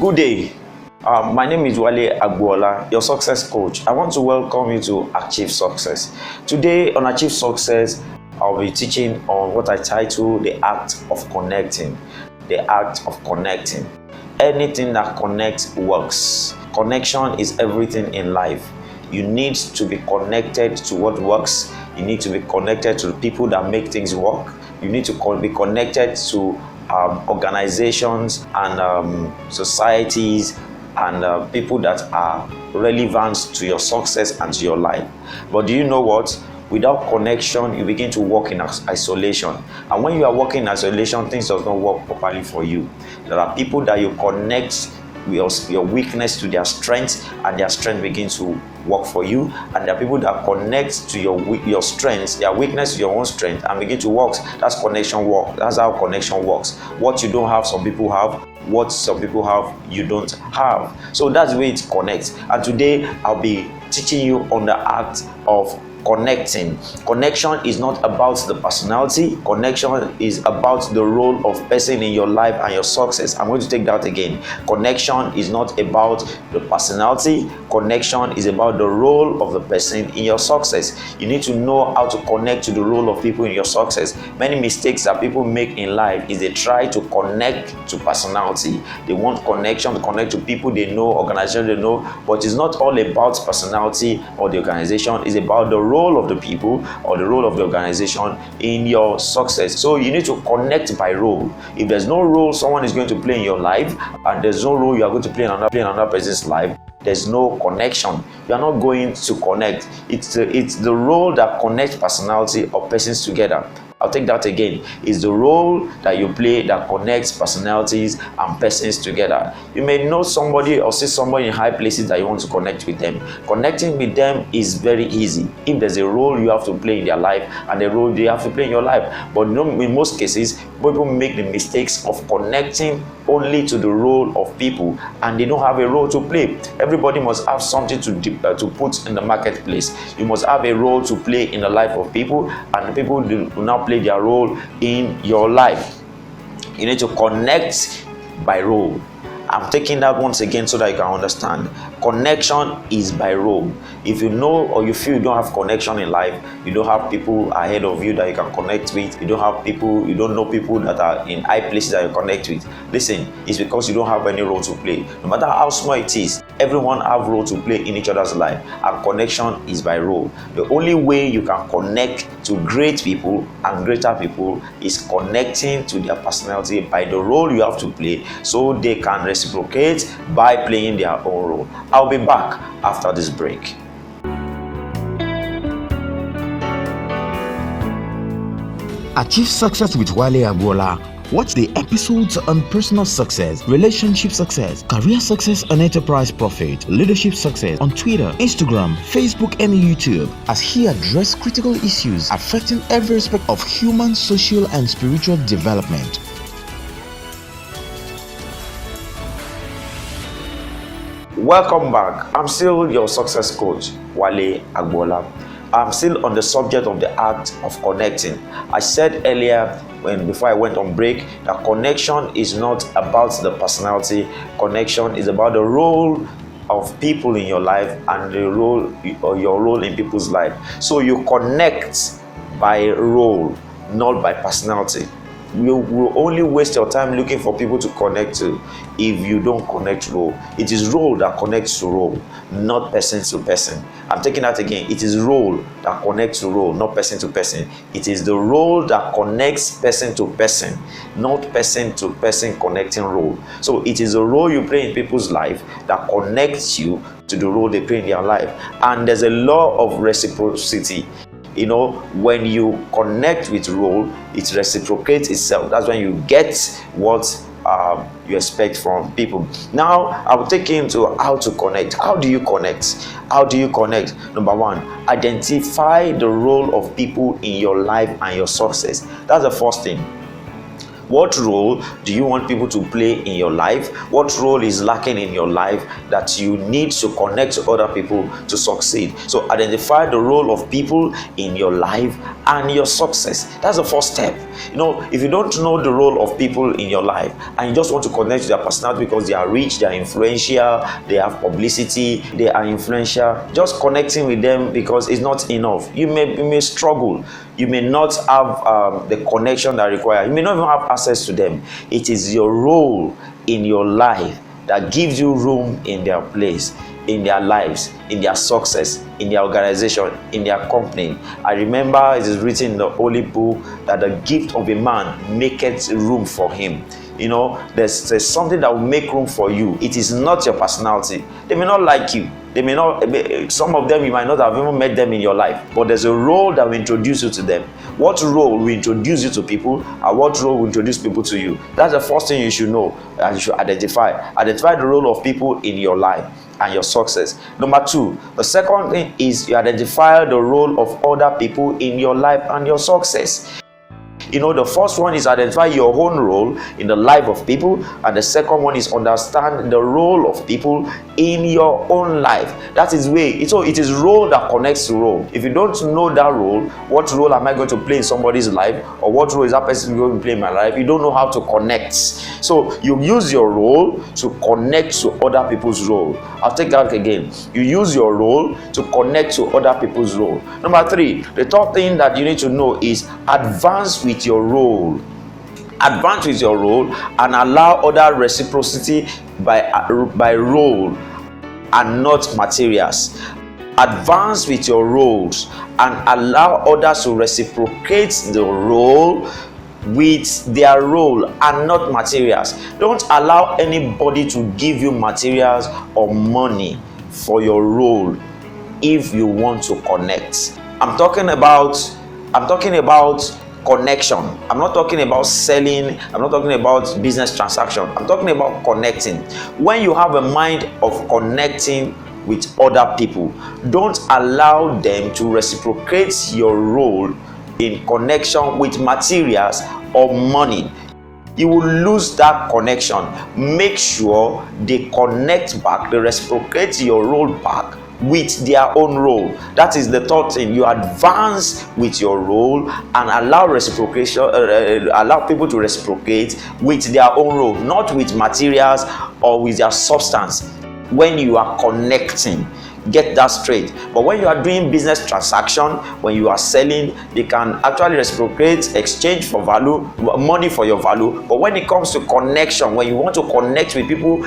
Good day. My name is Wale Agbola, your success coach. I want to welcome you to Achieve Success. Today on Achieve Success, I'll be teaching on what I title the act of connecting. The act of connecting. Anything that connects works. Connection is everything in life. You need to be connected to what works. You need to be connected to the people that make things work. You need to be connected to organizations and societies and people that are relevant to your success and to your life. But do you know what? Without connection, you begin to work in isolation. And when you are working in isolation, things does not work properly for you. There are people that you connect your weakness to their strength, and their strength begins to work for you. And there are people that connect to your strengths, their weakness to your own strength, and begin to work. That's connection work. That's how connection works. What you don't have, some people have. What some people have, you don't have. So that's the way it connects. And today I'll be teaching you on the act of connecting. Connection is not about the personality. Connection is about the role of person in your life and your success. I'm going to take that again. Connection is not about the personality. Connection is about the role of the person in your success. You need to know how to connect to the role of people in your success. Many mistakes that people make in life is they try to connect to personality. They want connection to connect to people they know, organization they know, but it's not all about personality or the organization. It's about the role of the people or the role of the organization in your success. So you need to connect by role. If there's no role someone is going to play in your life, and there's no role you are going to play in another person's life, there's no connection. You are not going to connect. It's the role that connects personality or persons together. I'll take that again. It's the role that you play that connects personalities and persons together. You may know somebody or see somebody in high places that you want to connect with them. Connecting with them is very easy if there's a role you have to play in their life and a role they have to play in your life. But in most cases, people make the mistakes of connecting only to the role of people, and they don't have a role to play. Everybody must have something to put in the marketplace. You must have a role to play in the life of people, and the people will now play their role in your life. You need to connect by role. I'm taking that once again so that you can understand. Connection is by role. If you know or you feel you don't have connection in life, you don't have people ahead of you that you can connect with, you don't know people that are in high places that you connect with, listen, it's because you don't have any role to play. No matter how small it is, everyone have role to play in each other's life, and connection is by role. The only way you can connect to great people and greater people is connecting to their personality by the role you have to play, so they can reciprocate by playing their own role. I'll be back after this break. Achieve Success with Wale Agbola. Watch the episodes on personal success, relationship success, career success and enterprise profit, leadership success on Twitter, Instagram, Facebook and YouTube, as he addresses critical issues affecting every aspect of human, social and spiritual development. Welcome back. I'm still your success coach, Wale Agbola. I'm still on the subject of the act of connecting. I said earlier, before I went on break, that connection is not about the personality. Connection is about the role of people in your life and the role or your role in people's life. So you connect by role, not by personality. You will only waste your time looking for people to connect to if you don't connect role. It is role that connects to role, not person to person. I'm taking that again. It is role that connects to role, not person to person. It is the role that connects person to person, not person to person connecting role. So it is a role you play in people's life that connects you to the role they play in their life. And there's a law of reciprocity. You know, when you connect with role, it reciprocates itself. That's when you get what you expect from people. Now, I will take you into how to connect. How do you connect? How do you connect? Number one, identify the role of people in your life and your success. That's the first thing. What role do you want people to play in your life? What role is lacking in your life that you need to connect to other people to succeed? So identify the role of people in your life and your success. That's the first step. If you don't know the role of people in your life and you just want to connect to their personality because they are rich, they are influential, they have publicity, they are influential, just connecting with them because it's not enough. You may struggle. You may not have the connection that required. You may not even have access to them. It is your role in your life that gives you room in their place, in their lives, in their success, in their organization, in their company. I remember it is written in the Holy Book that the gift of a man maketh room for him. There's something that will make room for you. It is not your personality. They may not like you. Some of them, you might not have even met them in your life, but there's a role that will introduce you to them. What role will introduce you to people, and what role will introduce people to you? That's the first thing you should know, and you should identify the role of people in your life and your success. Number 2, the second thing is you identify the role of other people in your life and your success. The first one is identify your own role in the life of people, and the second one is understand the role of people in your own life. That is way. So it is role that connects to role. If you don't know that role, what role am I going to play in somebody's life, or what role is that person going to play in my life? You don't know how to connect. So you use your role to connect to other people's role. I'll take that again. You use your role to connect to other people's role. Number 3, the third thing that you need to know is advance with your role. Advance with your role and allow other reciprocity by role and not materials. Advance with your roles and allow others to reciprocate the role with their role and not materials. Don't allow anybody to give you materials or money for your role if you want to connect. I'm talking about connection. I'm not talking about selling. I'm not talking about business transaction. I'm talking about connecting. When you have a mind of connecting with other people, don't allow them to reciprocate your role in connection with materials or money. You will lose that connection. Make sure they connect back, they reciprocate your role back with their own role. That is the third thing. You advance with your role and allow reciprocation, allow people to reciprocate with their own role, not with materials or with their substance. When you are connecting, get that straight. But when you are doing business transaction, when you are selling, they can actually reciprocate, exchange for value, money for your value. But when it comes to connection, when you want to connect with people,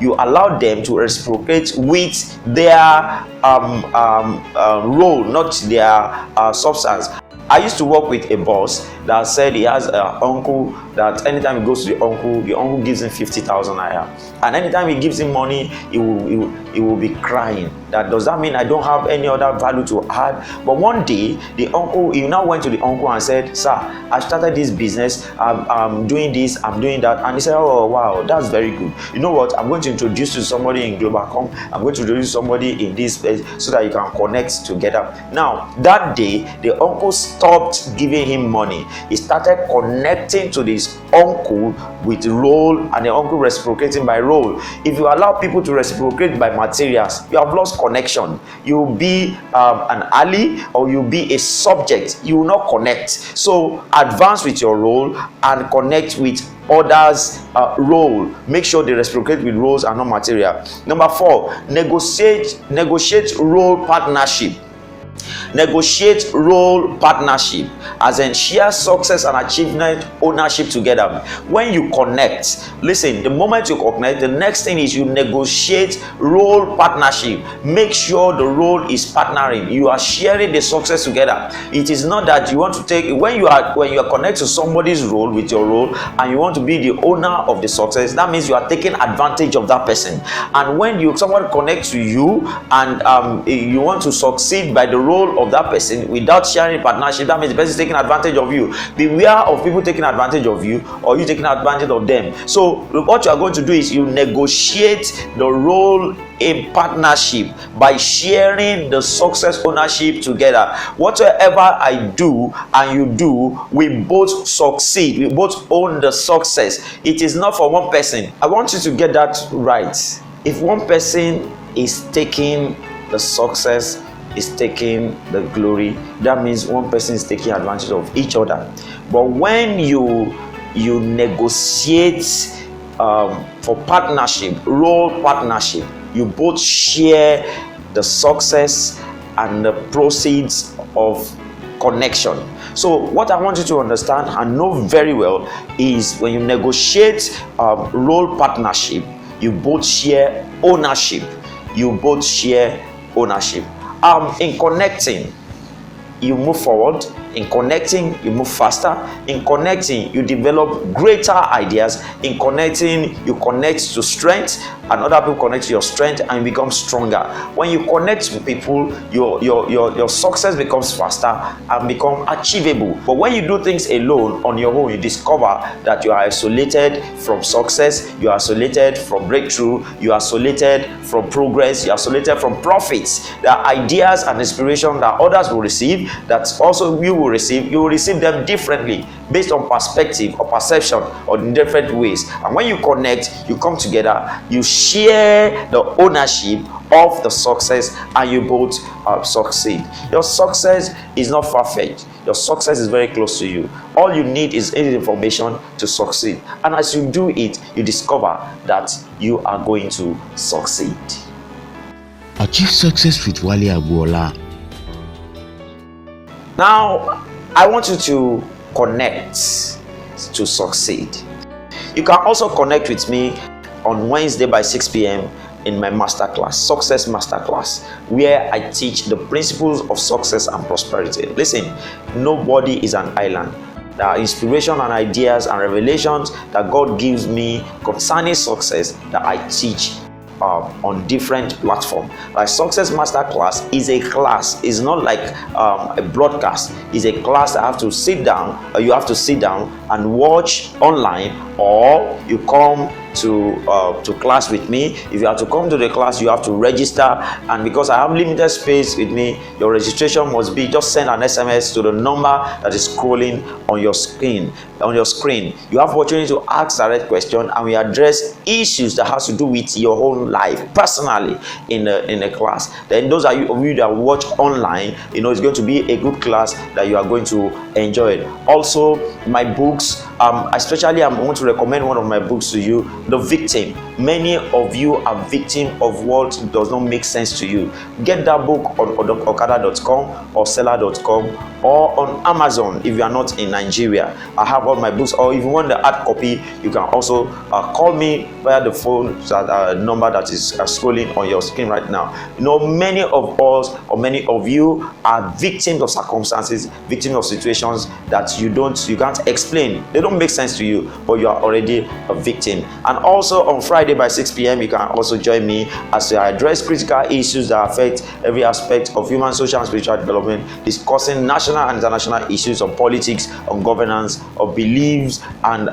you allow them to reciprocate with their role, not their substance. I used to work with a boss that said he has an uncle that anytime he goes to the uncle gives him 50,000 naira. And anytime he gives him money, he will be crying. Does that mean I don't have any other value to add? But one day, he now went to the uncle and said, "Sir, I started this business. I'm doing this, I'm doing that." And he said, "Oh, wow, that's very good. You know what? I'm going to introduce you to somebody in Globalcom. I'm going to introduce somebody in this place so that you can connect together." Now, that day, the uncle stopped giving him money. He started connecting to this uncle with role, and the uncle reciprocating by role. If you allow people to reciprocate by materials, you have lost connection. You'll be an ally, or you'll be a subject. You will not connect. So advance with your role and connect with others' role. Make sure they reciprocate with roles and not material. Number 4, negotiate role partnership. Negotiate role partnership, as in share success and achievement ownership together. When you connect, listen, the moment you connect, the next thing is you negotiate role partnership. Make sure the role is partnering. You are sharing the success together. It is not that you want to take, when you are connected to somebody's role with your role and you want to be the owner of the success, that means you are taking advantage of that person. And when someone connects to you and you want to succeed by the role of that person without sharing partnership, that means the person is taking advantage of you. Beware of people taking advantage of you or you taking advantage of them. So what you are going to do is you negotiate the role in partnership by sharing the success ownership together. Whatever I do and you do, we both succeed. We both own the success. It is not for one person. I want you to get that right. If one person is taking the success, is taking the glory, that means one person is taking advantage of each other. But when you negotiate for partnership, role partnership, you both share the success and the proceeds of connection. So what I want you to understand and know very well is when you negotiate role partnership, you both share ownership. You both share ownership. In connecting, you move forward. In connecting, you move faster. In connecting, you develop greater ideas. In connecting, you connect to strength, and other people connect to your strength, and you become stronger. When you connect with people, your success becomes faster and become achievable. But when you do things alone on your own, you discover that you are isolated from success, you are isolated from breakthrough, you are isolated from progress, you are isolated from profits. There are ideas and inspiration that others will receive, that also you will receive. You will receive them differently based on perspective or perception or in different ways. And when you connect, you come together, you share the ownership of the success, and you both succeed. Your success is not far-fetched. Your success is very close to you. All you need is information to succeed. And as you do it, you discover that you are going to succeed. Achieve success with Wale Agboola. Now, I want you to connect to succeed. You can also connect with me on Wednesday by 6 p.m. in my masterclass, Success Masterclass, where I teach the principles of success and prosperity. Listen, nobody is an island. There are inspiration and ideas and revelations that God gives me concerning success that I teach on different platforms. Like Success Masterclass is a class. It's not like a broadcast. It's a class that have to sit down, or you have to sit down and watch online, or you come to class with me. If you have to come to the class, you have to register, and because I have limited space with me, your registration must be just send an SMS to the number that is scrolling on your screen. You have opportunity to ask direct question, and we address issues that has to do with your own life personally in a class. Then those of you that watch online, it's going to be a good class that you are going to enjoy it. Also, my books, especially I want to recommend one of my books to you, The Victim. Many of you are victim of what does not make sense to you. Get that book on okada.com or seller.com or on Amazon if you are not in Nigeria. I have all my books, or if you want the hard copy, you can also call me via the phone number that is scrolling on your screen right now. Many of us or many of you are victims of circumstances, victims of situations that you can't explain. They don't make sense to you, but you are already a victim. And also on Friday by 6 p.m. you can also join me as I address critical issues that affect every aspect of human, social, and spiritual development, discussing national and international issues on politics, on governance, of beliefs, and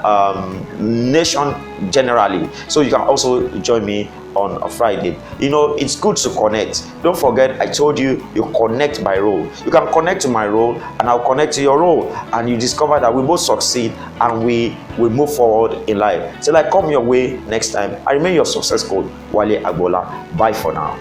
nation generally. So you can also join me on a Friday. It's good to connect. Don't forget, I told you connect by role. You can connect to my role, and I'll connect to your role, and you discover that we both succeed and we move forward in life. Till I come your way next time, I remain your success coach, Wale Agboola. Bye for now.